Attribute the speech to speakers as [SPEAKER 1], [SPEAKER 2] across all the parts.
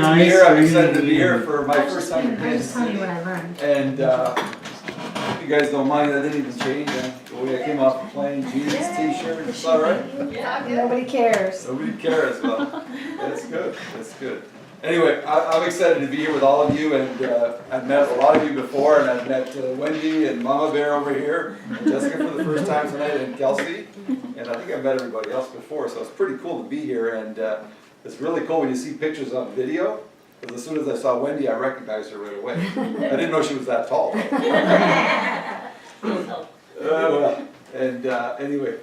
[SPEAKER 1] to be here. I'm excited to be here for my first time in
[SPEAKER 2] I'm
[SPEAKER 1] Kansas
[SPEAKER 2] just telling you
[SPEAKER 1] City.
[SPEAKER 2] what I learned.
[SPEAKER 1] And if you guys don't mind, I didn't even change the way I came off the plane. Jeans, t-shirt, it's all right.
[SPEAKER 3] Yeah, nobody cares.
[SPEAKER 1] Nobody cares. Well, that's good. That's good. Anyway, I'm excited to be here with all of you, and I've met a lot of you before, and I've met Wendy and Mama Bear over here, and Jessica for the first time tonight, and Kelsey, and I think I've met everybody else before, so it's pretty cool to be here, and it's really cool when you see pictures on video, because as soon as I saw Wendy, I recognized her right away. I didn't know she was that tall. Anyway,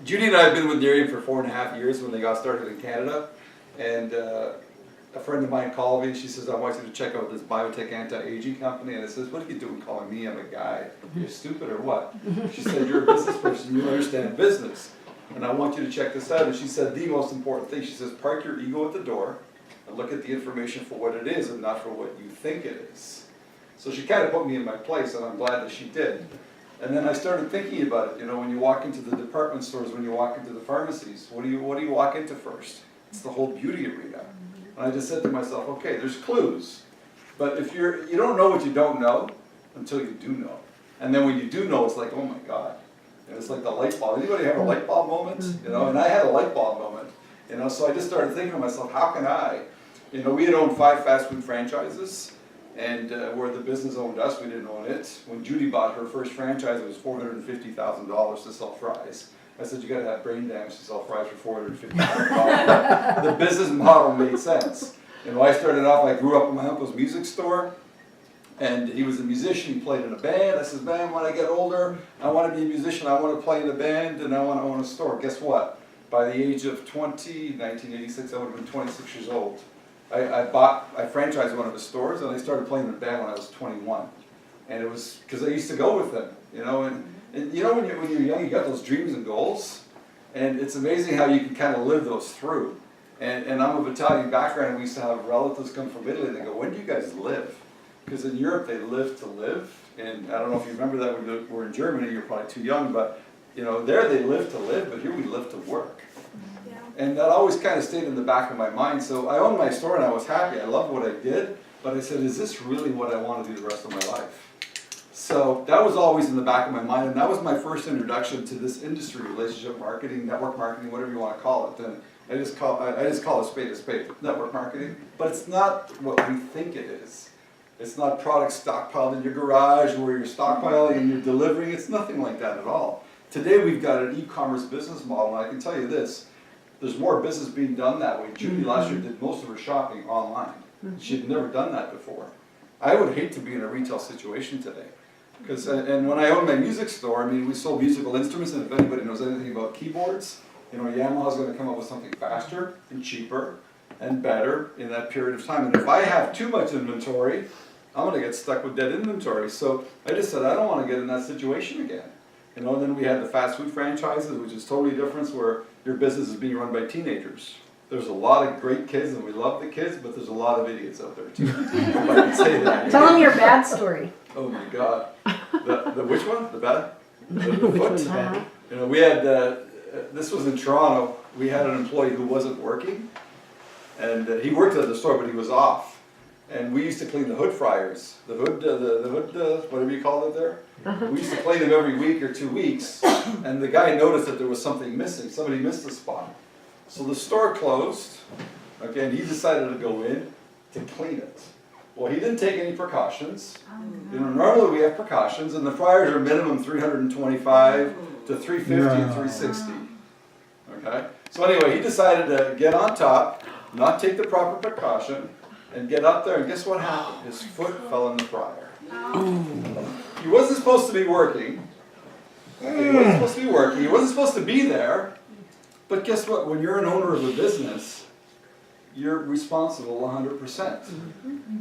[SPEAKER 1] Judy and I have been with Darian for 4.5 years when they got started in Canada, and a friend of mine called me and she says, I want you to check out this biotech anti-aging company. And I says, what are you doing calling me? I'm a guy. You're stupid or what? She said, you're a business person. You understand business. And I want you to check this out. And she said the most important thing. She says, park your ego at the door and look at the information for what it is and not for what you think it is. So she kind of put me in my place, and I'm glad that she did. And then I started thinking about it. You know, when you walk into the department stores, when you walk into the pharmacies, what do you walk into first? It's the whole beauty arena. And I just said to myself, okay, there's clues. But if you don't know what you don't know until you do know. And then when you do know, it's like, oh my God. And it's like the light bulb. Anybody have a light bulb moment? You know, and I had a light bulb moment. You know, so I just started thinking to myself, how can I? You know, we had owned 5 fast food franchises, and where the business owned us, we didn't own it. When Judy bought her first franchise, it was $450,000 to sell fries. I said, you gotta have brain damage to sell fries for $450,000. The business model made sense. You know, I started off, I grew up in my uncle's music store, and he was a musician, he played in a band. I said, man, when I get older, I want to be a musician, I want to play in a band, and I want to own a store. Guess what? By the age of 1986, I would have been 26 years old. I franchised one of his stores, and I started playing in a band when I was 21. And it was, because I used to go with them, you know, and you know when you're young, you got those dreams and goals, and it's amazing how you can kind of live those through. And I'm of Italian background, and we used to have relatives come from Italy, and they go, when do you guys live? Because in Europe, they live to live, and I don't know if you remember that when you were in Germany, you're probably too young, but you know, there they live to live, but here we live to work. Yeah. And that always kind of stayed in the back of my mind, so I owned my store and I was happy, I loved what I did, but I said, is this really what I want to do the rest of my life? So that was always in the back of my mind, and that was my first introduction to this industry, relationship marketing, network marketing, whatever you want to call it. And I just call a spade, network marketing. But it's not what we think it is. It's not products stockpiled in your garage where you're stockpiling and you're delivering. It's nothing like that at all. Today we've got an e-commerce business model, and I can tell you this, there's more business being done that way. Judy last year did most of her shopping online. She'd never done that before. I would hate to be in a retail situation today. And when I owned my music store, I mean, we sold musical instruments, and if anybody knows anything about keyboards, you know, Yamaha's going to come up with something faster and cheaper and better in that period of time. And if I have too much inventory, I'm going to get stuck with dead inventory. So I just said, I don't want to get in that situation again. You know, and then we had the fast food franchises, which is totally different, where your business is being run by teenagers. There's a lot of great kids, and we love the kids, but there's a lot of idiots out there too. If I can say that.
[SPEAKER 3] Tell them your bad story.
[SPEAKER 1] Oh my God. The which one? The bad? The foot? You know, we had, this was in Toronto, we had an employee who wasn't working, and he worked at the store, but he was off. And we used to clean the hood fryers, the hood, whatever you call it there. We used to clean them every week or 2 weeks, and the guy noticed that there was something missing. Somebody missed a spot. So the store closed, okay, and he decided to go in to clean it. Well, he didn't take any precautions. You know, normally we have precautions, and the fryers are minimum 325 to 350 and 360. Okay? So anyway, he decided to get on top, not take the proper precaution, and get up there, and guess what happened? His foot fell in the fryer. He wasn't supposed to be working. Okay, he wasn't supposed to be working. He wasn't supposed to be there. But guess what? When you're an owner of a business, you're responsible 100%.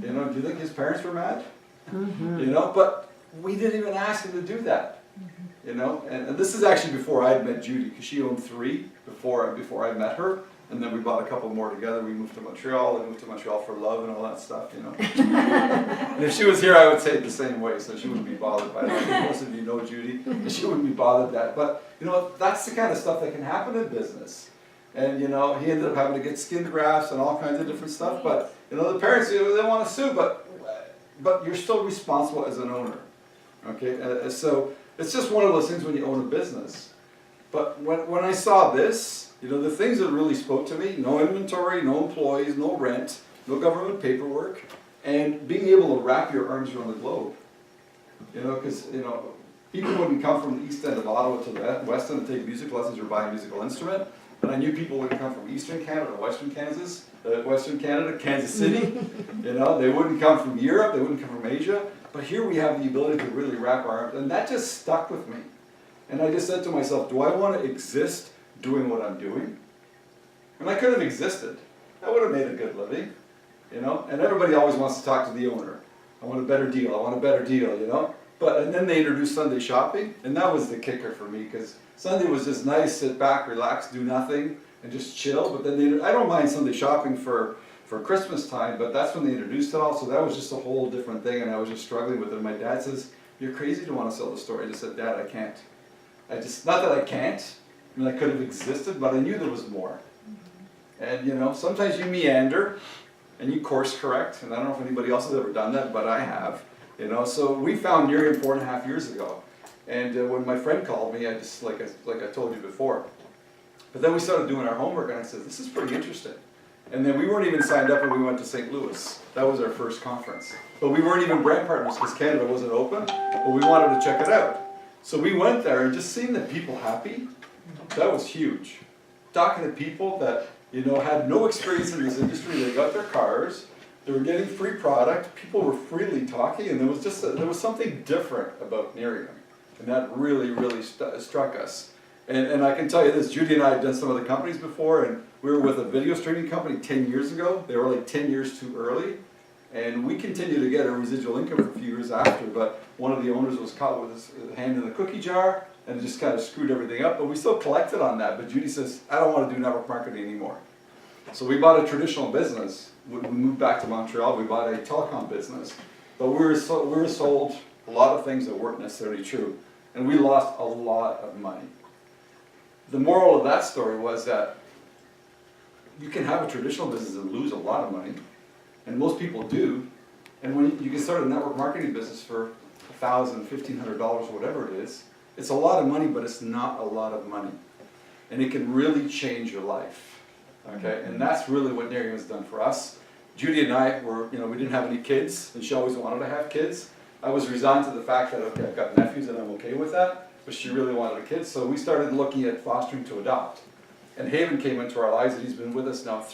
[SPEAKER 1] You know, do you think his parents were mad? You know, but we didn't even ask him to do that. You know, and this is actually before I had met Judy, because she owned 3 before I met her. And then we bought a couple more together. We moved to Montreal. I moved to Montreal for love and all that stuff, you know. And if she was here, I would say it the same way, so she wouldn't be bothered by that. I think most of you know Judy, and she wouldn't be bothered by that. But, you know, that's the kind of stuff that can happen in business. And, you know, he ended up having to get skin grafts and all kinds of different stuff. But You know, the parents, they want to sue, but you're still responsible as an owner. Okay, so it's just one of those things when you own a business. But when I saw this, you know, the things that really spoke to me, no inventory, no employees, no rent, no government paperwork, and being able to wrap your arms around the globe. You know, because, you know, people wouldn't come from the east end of Ottawa to the west end to take music lessons or buy a musical instrument. And I knew people wouldn't come from eastern Canada or western Canada, Kansas City. You know, they wouldn't come from Europe, they wouldn't come from Asia. But here we have the ability to really wrap our arms, and that just stuck with me. And I just said to myself, do I want to exist doing what I'm doing? And I could have existed. I would have made a good living, you know? And everybody always wants to talk to the owner. I want a better deal, I want a better deal, you know? And then they introduced Sunday shopping, and that was the kicker for me, because Sunday was just nice, sit back, relax, do nothing, and just chill. But then I don't mind Sunday shopping for Christmas time, but that's when they introduced it all, so that was just a whole different thing, and I was just struggling with it. And my dad says, you're crazy to want to sell the store. I just said, Dad, I can't. Not that I can't, I mean, I could have existed, but I knew there was more. And you know, sometimes you meander, and you course correct, and I don't know if anybody else has ever done that, but I have. You know, so we found Miriam 4.5 years ago, and when my friend called me, I just, like I told you before, but then we started doing our homework, and I said, this is pretty interesting. And then we weren't even signed up when we went to St. Louis. That was our first conference. But we weren't even brand partners because Canada wasn't open, but we wanted to check it out. So we went there, and just seeing the people happy, that was huge. Talking to people that, you know, had no experience in this industry, they got their cars, they were getting free product, people were freely talking, and there was something different about Miriam. And that really, really struck us. And I can tell you this, Judy and I have done some other companies before, and we were with a video streaming company 10 years ago. They were like 10 years too early. And we continued to get a residual income for a few years after, but one of the owners was caught with his hand in the cookie jar, and it just kind of screwed everything up. But we still collected on that, but Judy says, I don't want to do network marketing anymore. So we bought a traditional business. When we moved back to Montreal, we bought a telecom business. But we were sold a lot of things that weren't necessarily true. And we lost a lot of money. The moral of that story was that you can have a traditional business and lose a lot of money, and most people do. And when you can start a network marketing business for $1,000, $1,500, whatever it is, it's a lot of money, but it's not a lot of money. And it can really change your life. Okay, and that's really what Miriam has done for us. Judy and I were, you know, we didn't have any kids, and she always wanted to have kids. I was resigned to the fact that, okay, I've got nephews and I'm okay with that, but she really wanted a kid, so we started looking at fostering to adopt. And Haven came into our lives, and he's been with us now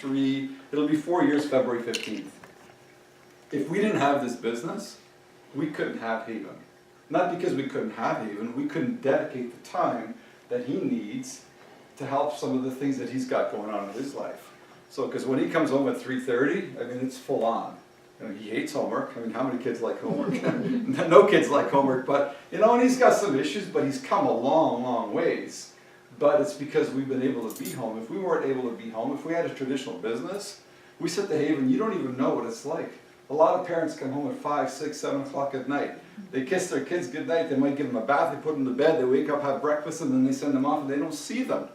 [SPEAKER 1] it'll be 4 years, February 15th. If we didn't have this business, we couldn't have Haven. Not because we couldn't have Haven, we couldn't dedicate the time that he needs to help some of the things that he's got going on in his life. So, because when he comes home at 3:30, I mean, it's full on. You know, he hates homework. I mean, how many kids like homework? No kids like homework, but, you know, and he's got some issues, but he's come a long, long ways. But it's because we've been able to be home. If we weren't able to be home, if we had a traditional business, we said to Haven, you don't even know what it's like. A lot of parents come home at 5, 6, 7 o'clock at night. They kiss their kids goodnight, they might give them a bath, they put them to bed, they wake up, have breakfast, and then they send them off and they don't see them.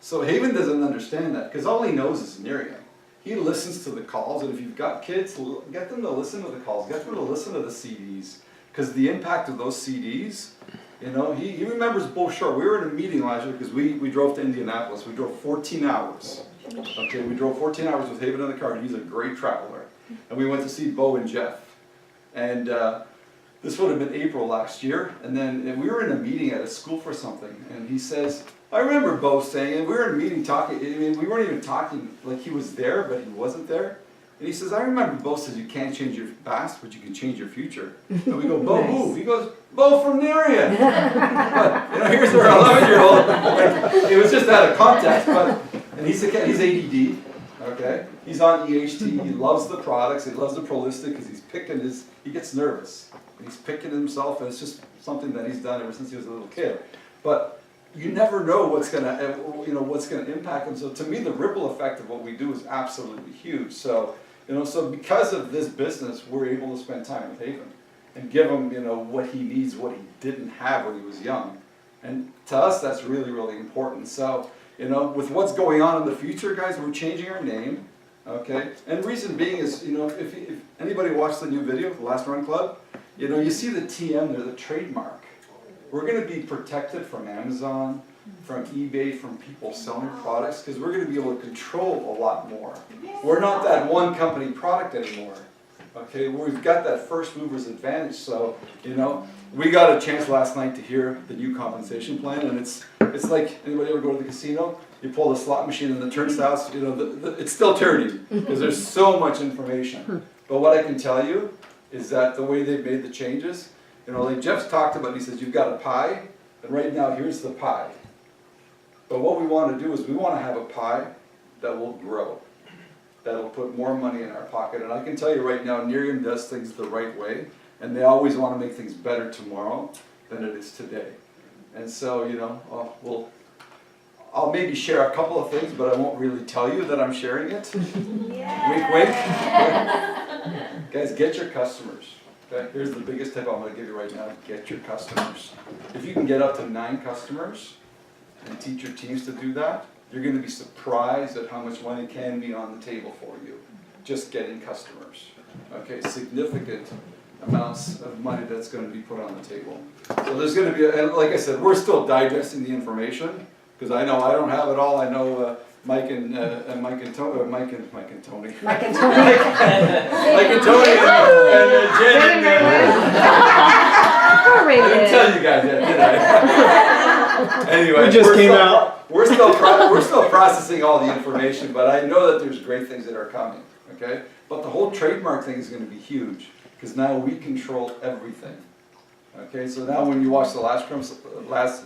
[SPEAKER 1] So Haven doesn't understand that, because all he knows is Miriam. He listens to the calls, and if you've got kids, get them to listen to the calls, get them to listen to the CDs, because the impact of those CDs, you know, he remembers both short. We were in a meeting last year, because we drove to Indianapolis. We drove 14 hours. Okay, we drove 14 hours with Haven in the car, and he's a great traveler. And we went to see Bo and Jeff. And this would have been April last year, and we were in a meeting at a school for something, and he says, I remember Bo saying, and we were in a meeting talking, I mean, we weren't even talking like he was there, but he wasn't there. And he says, I remember Bo says you can't change your past, but you can change your future. And we go, Bo who? He goes, Bo from Narian. But, you know, here's our 11-year-old. It was just out of context, but, and he's ADD, okay? He's on EHT, he loves the products, he loves the Prolistic, because he gets nervous. And he's picking himself, and it's just something that he's done ever since he was a little kid. But you never know what's gonna impact him. So to me, the ripple effect of what we do is absolutely huge. So, you know, so because of this business, we're able to spend time with Haven and give him, you know, what he needs, what he didn't have when he was young. And to us, that's really, really important. So, you know, with what's going on in the future, guys, we're changing our name. Okay, and reason being is, you know, if anybody watched the new video, the Last Run Club, you know, you see the TM there, the trademark. We're going to be protected from Amazon, from eBay, from people selling products, because we're going to be able to control a lot more. We're not that one company product anymore. Okay, we've got that first mover's advantage, so, you know, we got a chance last night to hear the new compensation plan, and it's like, anybody ever go to the casino? You pull the slot machine and the turnstiles, you know, it's still turning, because there's so much information. But what I can tell you is that the way they've made the changes, you know, like Jeff's talked about, he says, you've got a pie, and right now, here's the pie. But what we want to do is we want to have a pie that will grow, that'll put more money in our pocket. And I can tell you right now, Nerium does things the right way, and they always want to make things better tomorrow than it is today. And so, you know, I'll maybe share a couple of things, but I won't really tell you that I'm sharing it. Wink, wink. Guys, get your customers. Okay? Here's the biggest tip I'm going to give you right now. Get your customers. If you can get up to 9 customers and teach your teams to do that, you're going to be surprised at how much money can be on the table for you. Just getting customers. Okay, significant amounts of money that's going to be put on the table. So there's going to be, and like I said, we're still digesting the information, because I know I don't have it all. I know Mike and Tony. Mike and Tony and Jen I didn't tell you guys that, did I? Anyway,
[SPEAKER 2] We just came out.
[SPEAKER 1] We're still processing all the information, but I know that there's great things that are coming. Okay, but the whole trademark thing is going to be huge, because now we control everything. Okay, so now when you watch the last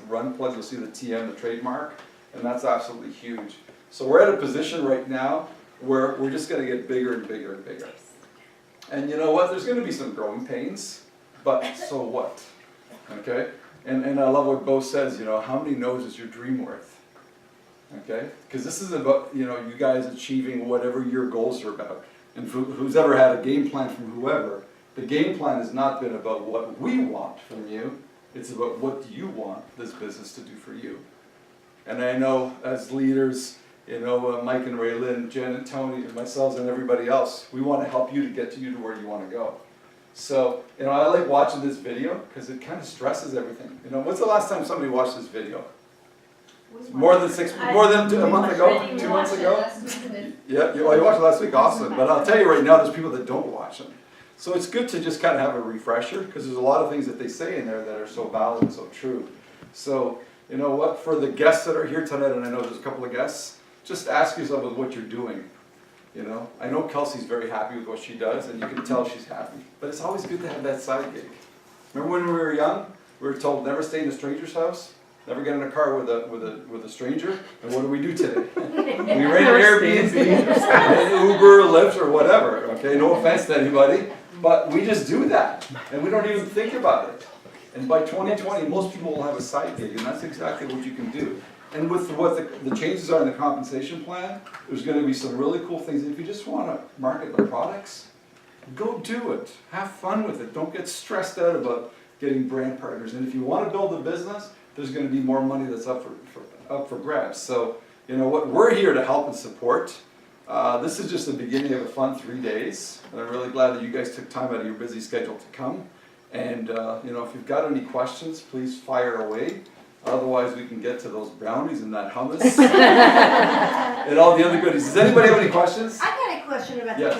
[SPEAKER 1] run plug, you'll see the TM, the trademark, and that's absolutely huge. So we're at a position right now where we're just going to get bigger and bigger and bigger. And you know what? There's going to be some growing pains, but so what? Okay, and I love what Bo says. You know, how many no's is your dream worth? Okay, because this is about, you know, you guys achieving whatever your goals are about. And who's ever had a game plan from whoever, the game plan has not been about what we want from you, it's about what do you want this business to do for you. And I know as leaders, you know, Mike and Raylyn, Jen and Tony and myself and everybody else, we want to help you to get you to where you want to go. So, you know, I like watching this video because it kind of stresses everything. You know, when's the last time somebody watched this video? More than a month ago? 2 months ago? Yeah, you watched it last week, awesome. But I'll tell you right now, there's people that don't watch them. So it's good to just kind of have a refresher, because there's a lot of things that they say in there that are so valid and so true. So, you know what, for the guests that are here tonight, and I know there's a couple of guests, just ask yourself with what you're doing. You know, I know Kelsey's very happy with what she does, and you can tell she's happy. But it's always good to have that side gig. Remember when we were young, we were told never stay in a stranger's house, never get in a car with a stranger. And what do we do today? We rent an Airbnb, Uber, Lyft, or whatever. Okay, no offense to anybody, but we just do that, and we don't even think about it. And by 2020, most people will have a side gig, and that's exactly what you can do. And with what the changes are in the compensation plan, there's going to be some really cool things. If you just want to market the products, go do it. Have fun with it. Don't get stressed out about getting brand partners. And if you want to build a business, there's going to be more money that's up for grabs. So, you know what? We're here to help and support. This is just the beginning of a fun 3 days. And I'm really glad that you guys took time out of your busy schedule to come. And you know, if you've got any questions, please fire away. Otherwise, we can get to those brownies and that hummus and all the other goodies. Does anybody have any questions?
[SPEAKER 4] I got a question about
[SPEAKER 1] Yes.
[SPEAKER 4] the